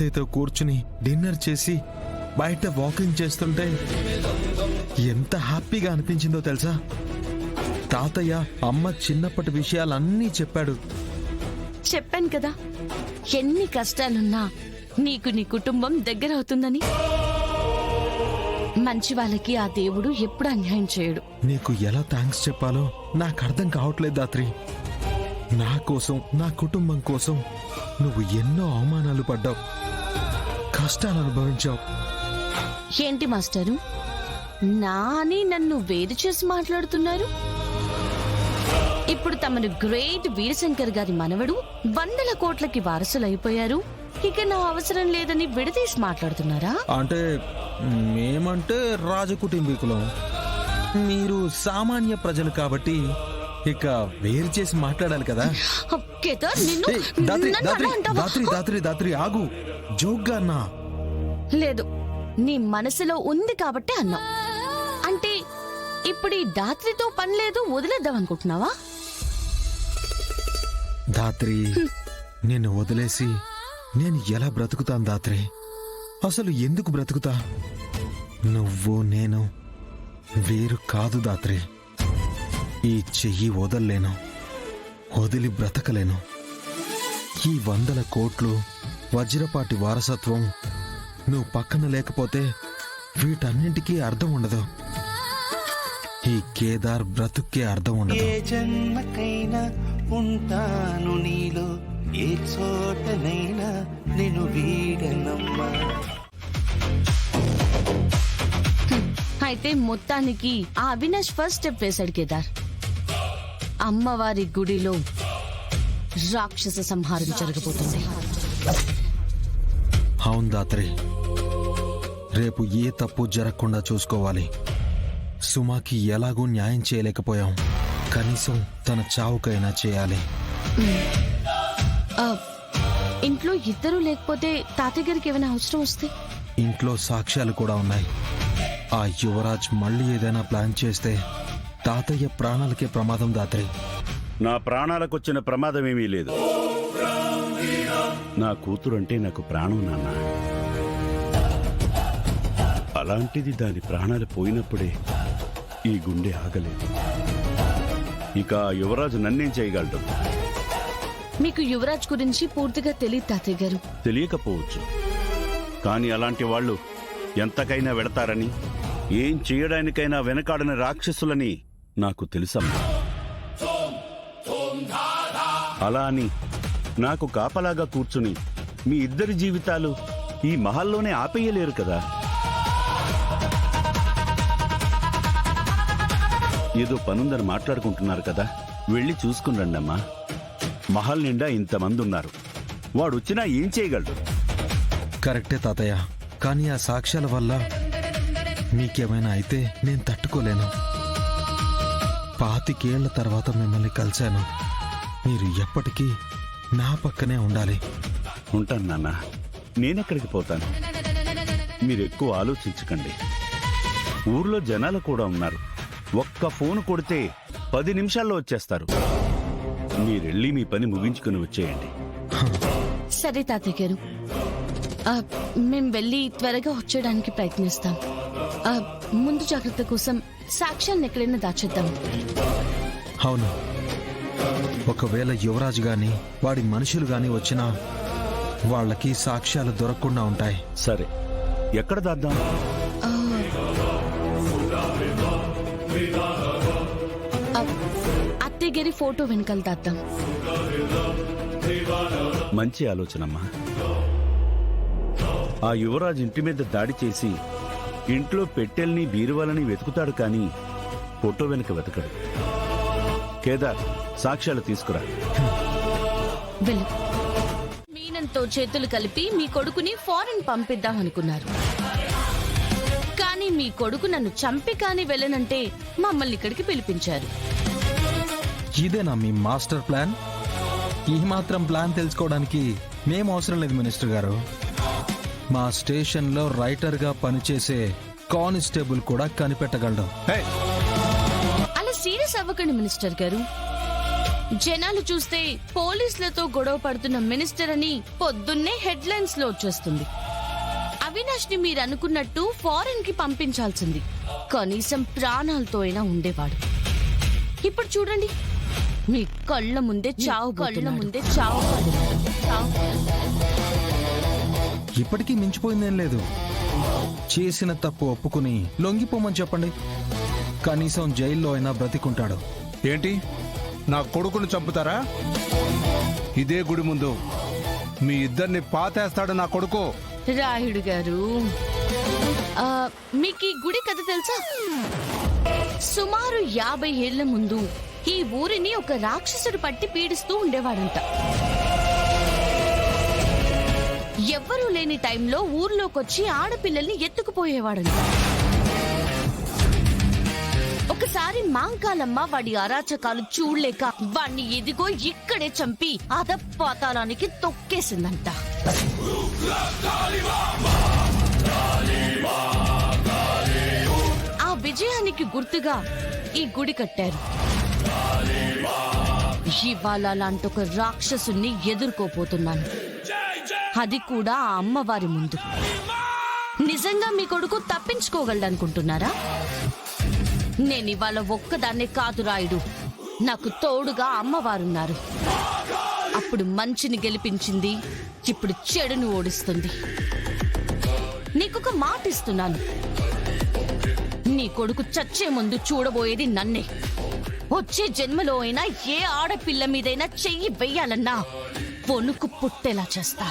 తాతయ్యతో కూర్చుని డిన్నర్ చేసి బయట వాకింగ్ చేస్తుంటే ఎంత హ్యాపీగా అనిపించిందో తెలుసా? తాతయ్య అమ్మ చిన్నప్పటి విషయాలన్నీ చెప్పాడు. చెప్పాను కదా, ఎన్ని కష్టాలున్నా నీకు నీ కుటుంబం దగ్గర అవుతుందని. మంచి వాళ్ళకి ఆ దేవుడు ఎప్పుడు అన్యాయం చేయడు. నీకు ఎలా థ్యాంక్స్ చెప్పాలో నాకు అర్థం కావట్లేదు దాత్రి. నా కోసం, నా కుటుంబం కోసం నువ్వు ఎన్నో అవమానాలు పడ్డావు, కష్టాలు అనుభవించావు. ఏంటి మాస్టరు, నా అని నన్ను వేరు చేసి మాట్లాడుతున్నారు? ఇప్పుడు తమను గ్రేట్ వీరశంకర్ గారి మనవడు 100 కోట్లకి వారసులైపోయారు, ఇక నా అవసరం లేదని విడదీసి మాట్లాడుతున్నారా? అంటే మేమంటే రాజకుటుంబీకులం, మీరు సామాన్య ప్రజలు కాబట్టి ఇక వేరు చేసి మాట్లాడాలి కదా. కేదార్, నిన్ను ఏయ్, దాత్రి, నన్ను దాత్రి, అలా అంటావా? దాత్రి, దాత్రి, దాత్రి, ఆగు. జోక్గా అన్నా. లేదు, నీ మనసులో ఉంది కాబట్టి అన్నా. అంటే ఇప్పుడు ఈ దాత్రితో పని లేదు, వదిలేద్దాం అనుకుంటున్నావా? దాత్రి, నిన్ను వదిలేసి నేను ఎలా బ్రతుకుతాను దాత్రి? అసలు ఎందుకు బ్రతుకుతా? నువ్వు నేను వేరు కాదు దాత్రి. ఈ చెయ్యి వదల్లేను, వదిలి బ్రతకలేను. ఈ 100 కోట్లు, వజ్రపాటి వారసత్వం నువ్వు పక్కన లేకపోతే వీటన్నింటికీ అర్థం ఉండదు. ఈ కేదార్ బ్రతుక్కే అర్థం ఉండదు. ఏ జన్మకైనా ఉంటాను నీలో, ఏ చోటనైనా నేను వీడనమ్మా. అయితే మొత్తానికి ఆ అవినాష్ ఫస్ట్ స్టెప్ వేశాడు కేదార్. అమ్మవారి గుడిలో రాక్షస సంహారం జరగబోతుంది. అవును దాత్రి, రేపు ఏ తప్పు జరగకుండా చూసుకోవాలి. సుమాకి ఎలాగూ న్యాయం చేయలేకపోయాం, కనీసం తన చావుకైనా చేయాలి. ఇంట్లో ఇద్దరు లేకపోతే తాతయ్య గారికి ఏమైనా అవసరం వస్తే? ఇంట్లో సాక్ష్యాలు కూడా ఉన్నాయి. ఆ యువరాజ్ మళ్ళీ ఏదైనా ప్లాన్ చేస్తే తాతయ్య ప్రాణాలకే ప్రమాదం దాత్రి. నా ప్రాణాలకొచ్చిన ప్రమాదమేమీ లేదు. నా కూతురంటే నాకు ప్రాణం నాన్న. అలాంటిది దాని ప్రాణాలు పోయినప్పుడే ఈ గుండె ఆగలేదు. ఇక యువరాజు నన్నేం చేయగలడు? మీకు యువరాజ్ గురించి పూర్తిగా తెలియదు తాతయ్య గారు. తెలియకపోవచ్చు, కానీ అలాంటి వాళ్ళు ఎంతకైనా వెడతారని, ఏం చేయడానికైనా వెనకాడని రాక్షసులని నాకు తెలుసమ్మా. అలా అని నాకు కాపలాగా కూర్చుని మీ ఇద్దరి జీవితాలు ఈ మహల్లోనే ఆపేయలేరు కదా. ఏదో పనుందని మాట్లాడుకుంటున్నారు కదా, వెళ్ళి చూసుకుని రండమ్మా. మహల్ నిండా ఇంతమంది ఉన్నారు, వాడొచ్చినా ఏం చేయగలడు? కరెక్టే తాతయ్య, కానీ ఆ సాక్ష్యాల వల్ల మీకేమైనా అయితే నేను తట్టుకోలేను. 25 ఏళ్ల తర్వాత మిమ్మల్ని కలిశాను. మీరు ఎప్పటికీ నా పక్కనే ఉండాలి. ఉంటాను నాన్న, నేనెక్కడికి పోతాను? మీరెక్కువ ఆలోచించకండి. ఊర్లో జనాలు కూడా ఉన్నారు, ఒక్క ఫోన్ కొడితే 10 నిమిషాల్లో వచ్చేస్తారు. మీరెళ్ళి మీ పని ముగించుకుని వచ్చేయండి. సరే తాతయ్య గారు, మేం వెళ్ళి త్వరగా వచ్చేయడానికి ప్రయత్నిస్తాం. ముందు జాగ్రత్త కోసం సాక్ష్యాన్ని ఎక్కడైనా దాచేద్దాం. అవును, ఒకవేళ యువరాజు గాని వాడి మనుషులు గాని వచ్చినా వాళ్ళకి సాక్ష్యాలు దొరకకుండా ఉంటాయి. సరే, ఎక్కడ దాద్దాం? అత్తయ్య గారి ఫోటో వెనకాల దాద్దాం. మంచి ఆలోచనమ్మా. ఆ యువరాజు ఇంటి మీద దాడి చేసి ఇంట్లో పెట్టెల్ని బీరువాలని వెతుకుతాడు, కానీ ఫోటో వెనుక వెతకడు. కేదార్, సాక్ష్యాలు తీసుకురా. వెళ్ళు. మీనంతో చేతులు కలిపి మీ కొడుకుని ఫారెన్ పంపిద్దాం అనుకున్నారు, కానీ మీ కొడుకు నన్ను చంపి కానీ వెళ్ళనంటే మమ్మల్ని ఇక్కడికి పిలిపించారు. ఇదేనా మీ మాస్టర్ ప్లాన్? ఈ మాత్రం ప్లాన్ తెలుసుకోవడానికి మేము అవసరం లేదు మినిస్టర్ గారు. మా స్టేషన్లో రైటర్గా పనిచేసే కానిస్టేబుల్ కూడా కనిపెట్టగలడు. అలా సీరియస్ అవ్వకండి మినిస్టర్ గారు. జనాలు చూస్తే పోలీసులతో గొడవ పడుతున్న మినిస్టర్ అని పొద్దున్నే హెడ్లైన్స్ లో వచ్చేస్తుంది. అవినాష్ ని మీరు అనుకున్నట్టు ఫారెన్ కి పంపించాల్సింది. కనీసం ప్రాణాలతో అయినా ఉండేవాడు. ఇప్పుడు చూడండి, మీ కళ్ళ ముందే చావు. ఇప్పటికీ మించిపోయిందేం లేదు. చేసిన తప్పు ఒప్పుకుని లొంగిపోమని చెప్పండి. కనీసం జైల్లో అయినా బ్రతికుంటాడు. ఏంటి, నా కొడుకును చంపుతారా? ఇదే గుడి ముందు మీ ఇద్దరిని పాతేస్తాడు నా కొడుకు. రాయుడు గారు, మీకు ఈ గుడి కథ తెలుసా? సుమారు 50 ఏళ్ల ముందు ఈ ఊరిని ఒక రాక్షసుడు పట్టి పీడిస్తూ ఉండేవాడంట. ఎవ్వరూ లేని టైంలో ఊర్లోకొచ్చి ఆడపిల్లల్ని ఎత్తుకుపోయేవాడంట. ఒకసారి మాంకాలమ్మ వాడి అరాచకాలు చూడలేక వాణ్ణి ఎదిగో ఇక్కడే చంపి అధపాతాళానికి తొక్కేసిందంట. ఆ విజయానికి గుర్తుగా ఈ గుడి కట్టారు. ఇవాళ అలాంటి ఒక రాక్షసుని ఎదుర్కోపోతున్నాను, అది కూడా ఆ అమ్మవారి ముందు. నిజంగా మీ కొడుకు తప్పించుకోగలడనుకుంటున్నారా? నేను ఇవాళ ఒక్కదాన్నే కాదు రాయుడు, నాకు తోడుగా అమ్మవారున్నారు. అప్పుడు మంచిని గెలిపించింది, ఇప్పుడు చెడును ఓడిస్తుంది. నీకొక మాట ఇస్తున్నాను, నీ కొడుకు చచ్చే ముందు చూడబోయేది నన్నే. వచ్చే జన్మలో అయినా ఏ ఆడపిల్ల మీదైనా చెయ్యి వెయ్యాలన్నా వణుకు పుట్టేలా చేస్తా.